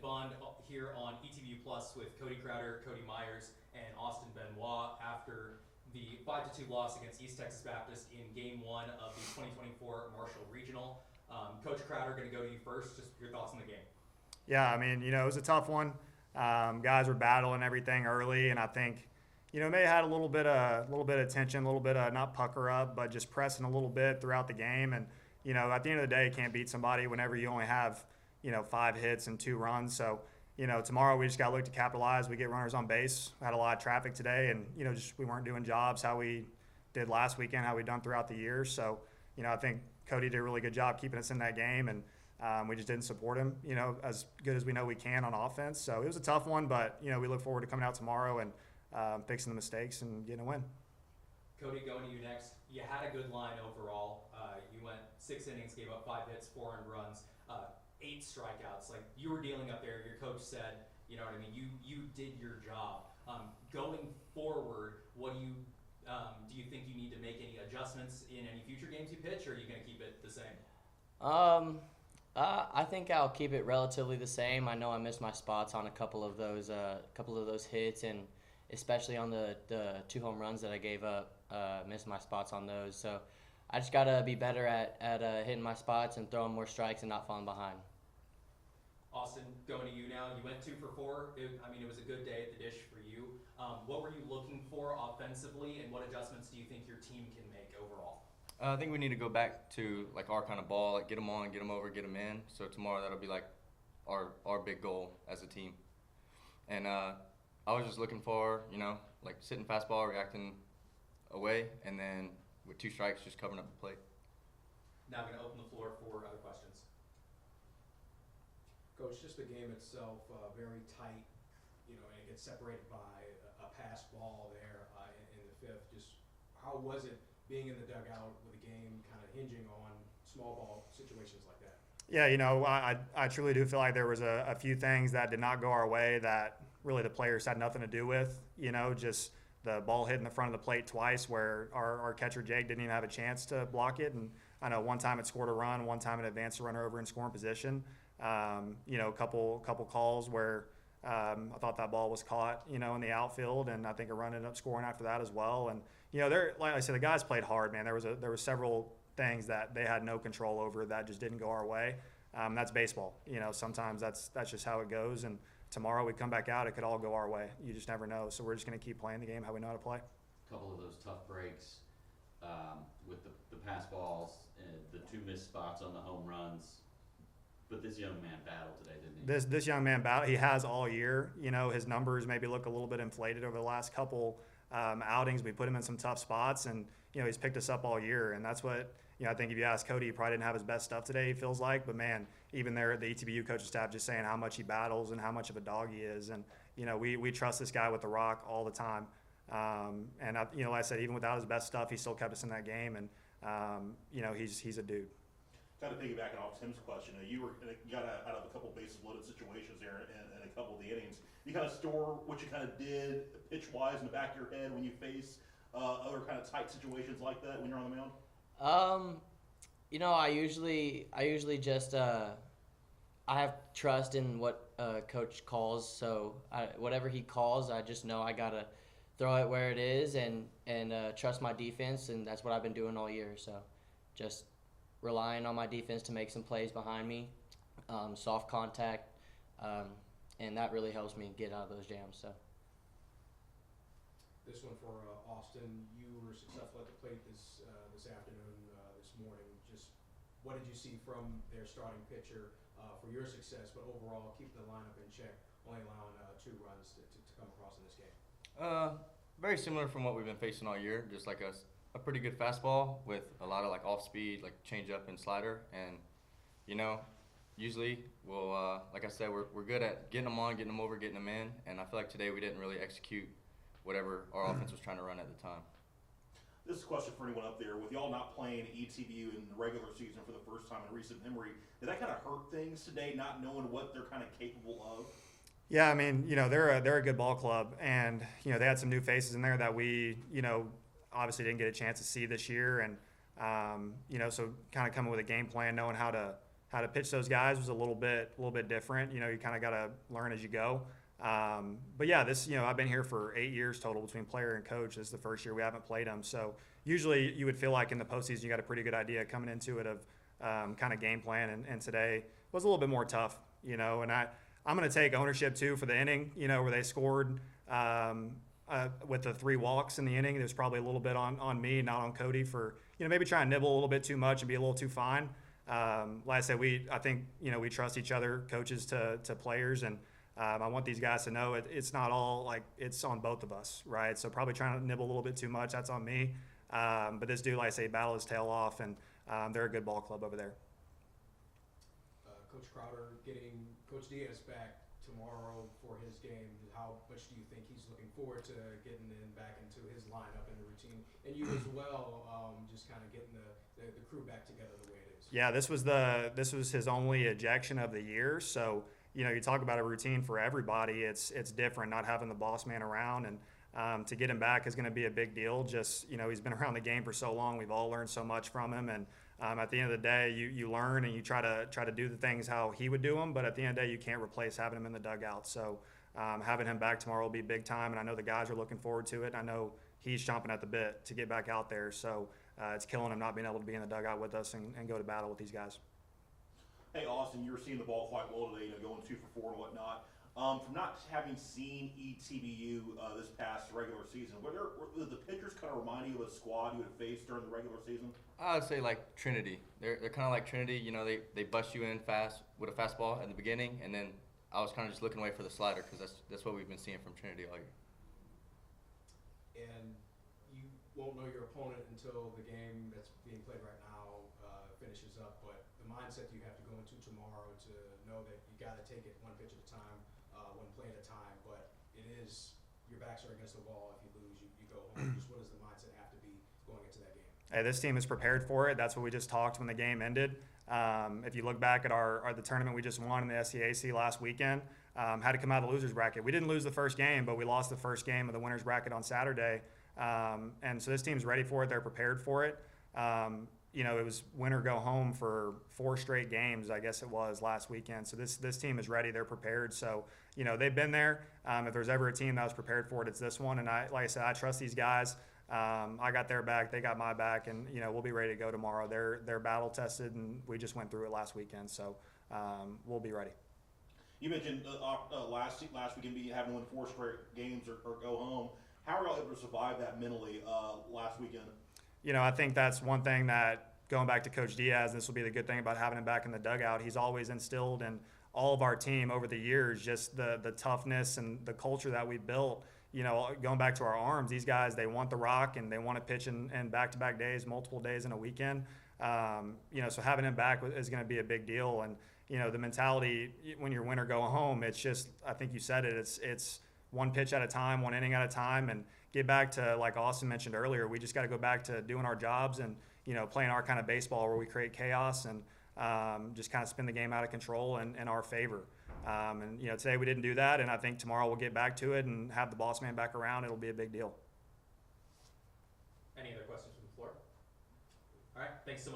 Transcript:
Bond here on ETBU Plus with Cody Crowder, Cody Myers, and Austin Benoit after the 5-2 loss against East Texas Baptist in Game 1 of the 2024 Marshall Regional. Coach Crowder, going to go to you first. Just your thoughts on the game. Yeah, I mean, it was a tough one. Guys were battling everything early, and I think, may have had a little bit of tension, a little bit of not pucker up, but just pressing a little bit throughout the game. And at the end of the day, you can't beat somebody whenever you only have 5 hits and 2 runs. So tomorrow we just got to look to capitalize. We get runners on base. Had a lot of traffic today, and just we weren't doing jobs how we did last weekend, how we done throughout the year. So I think Cody did a really good job keeping us in that game, and we just didn't support him, as good as we know we can on offense. So it was a tough one, but, we look forward to coming out tomorrow and fixing the mistakes and getting a win. Cody, going to you next. You had a good line overall. You went 6 innings, gave up 5 hits, 4 earned runs, 8 strikeouts. Like, you were dealing up there. Your coach said, you know what I mean, you did your job. Going forward, what do you think you need to make any adjustments in any future games you pitch, or are you going to keep it the same? I think I'll keep it relatively the same. I know I missed my spots on a couple of those hits, and especially on the 2 home runs that I gave up. Missed my spots on those. So I just gotta be better at hitting my spots and throwing more strikes and not falling behind. Austin, going to you now. You went 2 for 4. It was a good day at the dish for you. What were you looking for offensively, and what adjustments do you think your team can make overall? I think we need to go back to our kind of ball, get them on, get them over, get them in. So tomorrow that'll be our big goal as a team. And I was just looking for sitting fastball, reacting away, and then with 2 strikes, just covering up the plate. Now I'm going to open the floor for other questions. Coach, just the game itself, very tight, and it gets separated by a pass ball there in the 5th. Just how was it being in the dugout with a game kind of hinging on small ball situations like that? Yeah, I truly do feel like there was a few things that did not go our way that really the players had nothing to do with. Just the ball hit in the front of the plate twice where our catcher Jake didn't even have a chance to block it. And I know one time it scored a run, one time it advanced a runner over in scoring position. A couple calls where I thought that ball was caught, in the outfield, and I think a run ended up scoring after that as well. And like I said, the guys played hard, man. There were several things that they had no control over that just didn't go our way. That's baseball. Sometimes that's just how it goes. And tomorrow we come back out, it could all go our way. You just never know. So we're just going to keep playing the game how we know how to play. A couple of those tough breaks with the pass balls, the 2 missed spots on the home runs. But this young man battled today, didn't he? This young man battled. He has all year. His numbers maybe look a little bit inflated over the last couple outings. We put him in some tough spots, and he's picked us up all year. And that's what I think if you ask Cody, he probably didn't have his best stuff today. He feels like, but man, even there, the ETBU coaching staff just saying how much he battles and how much of a dog he is. And we trust this guy with the rock all the time. And like I said, even without his best stuff, he still kept us in that game. And he's a dude. Kind of piggybacking off Tim's question, you got out of a couple bases loaded situations there in a couple of the innings. You kind of store what you kind of did pitch-wise in the back of your head when you face other kind of tight situations like that when you're on the mound? I usually just I have trust in what coach calls. So whatever he calls, I just know I gotta throw it where it is and trust my defense, and that's what I've been doing all year. So just relying on my defense to make some plays behind me, soft contact, and that really helps me get out of those jams. So this one for Austin. You were successful at the plate this afternoon, this morning. Just what did you see from their starting pitcher for your success, but overall keep the lineup in check, only allowing 2 runs to come across in this game? Very similar from what we've been facing all year, just like a pretty good fastball with a lot of off speed, change up and slider. And usually we'll like I said, we're good at getting them on, getting them over, getting them in. And I feel like today we didn't really execute whatever our offense was trying to run at the time. This is a question for anyone up there. With y'all not playing ETBU in the regular season for the first time in recent memory, did that kind of hurt things today, not knowing what they're kind of capable of? Yeah, they're a good ball club, and they had some new faces in there that we obviously didn't get a chance to see this year, and so kind of coming with a game plan, knowing how to how to pitch those guys was a little bit different. You know, you kind of got to learn as you go. But yeah, I've been here for 8 years total between player and coach. This is the first year we haven't played them. So usually you would feel like in the postseason you got a pretty good idea coming into it of kind of game plan. And today was a little bit more tough, you know. And I'm going to take ownership too for the inning, you know, where they scored with the 3 walks in the inning. It was probably a little bit on me, not on Cody, for, you know, maybe try and nibble a little bit too much and be a little too fine. Like I said, I think, you know, we trust each other, coaches to players, and I want these guys to know it's not all like it's on both of us, right? So probably trying to nibble a little bit too much, that's on me. But this dude, like I say, battled his tail off, and they're a good ball club over there. Coach Crowder getting Coach Diaz back tomorrow for his game. How much do you think he's looking forward to getting back into his lineup and the routine? And you as well, just kind of getting the crew back together the way it is. Yeah, this was his only ejection of the year. So, you know, you talk about a routine for everybody. It's different not having the boss man around, and to get him back is going to be a big deal. Just, you know, he's been around the game for so long. We've all learned so much from him, and at the end of the day, you learn and you try to do the things how he would do them. But at the end of the day, you can't replace having him in the dugout. So having him back tomorrow will be big time, and I know the guys are looking forward to it. I know he's chomping at the bit to get back out there. So it's killing him not being able to be in the dugout with us and go to battle with these guys. Hey, Austin, you were seeing the ball quite well today, you know, going 2 for 4 and whatnot. From not having seen ETBU this past regular season, were the pitchers kind of remind you of a squad you would have faced during the regular season? I would say like Trinity. They're kind of like Trinity. You know, they bust you in fast with a fastball at the beginning, and then I was kind of just looking away for the slider because that's what we've been seeing from Trinity all year. And you won't know your opponent until the game that's being played right now finishes up. But the mindset you have to go into tomorrow to know that you got to take it one pitch at a time, one play at a time. But it is, your backs are against the wall. If you lose, you go home. Just what does the mindset have to be going into that game? Hey, this team is prepared for it. That's what we just talked when the game ended. If you look back at the tournament we just won in the SCAC last weekend, had to come out of the loser's bracket. We didn't lose the first game, but we lost the first game of the winner's bracket on Saturday. And so this team's ready for it. They're prepared for it. You know, it was win or go home for 4 straight games, I guess it was, last weekend. So this team is ready. They're prepared. So, you know, they've been there. If there's ever a team that was prepared for it, it's this one. And like I said, I trust these guys. I got their back, they got my back, and, you know, we'll be ready to go tomorrow. They're battle tested, and we just went through it last weekend, so we'll be ready. You mentioned last weekend having to win 4 straight games or go home. How are y'all able to survive that mentally last weekend? You know, I think that's one thing that, going back to Coach Diaz, this will be the good thing about having him back in the dugout. He's always instilled in all of our team over the years just the toughness and the culture that we built. You know, going back to our arms, these guys, they want the rock and they want to pitch in back-to-back days, multiple days in a weekend. You know, so having him back is going to be a big deal. And, you know, the mentality when you're win or go home, it's just, I think you said it, it's one pitch at a time, one inning at a time, and get back to, like Austin mentioned earlier, we just got to go back to doing our jobs and, you know, playing our kind of baseball where we create chaos and just kind of spin the game out of control in our favor. And, you know, today we didn't do that, and I think tomorrow we'll get back to it and have the boss man back around. It'll be a big deal. Any other questions from the floor? All right, thanks so much.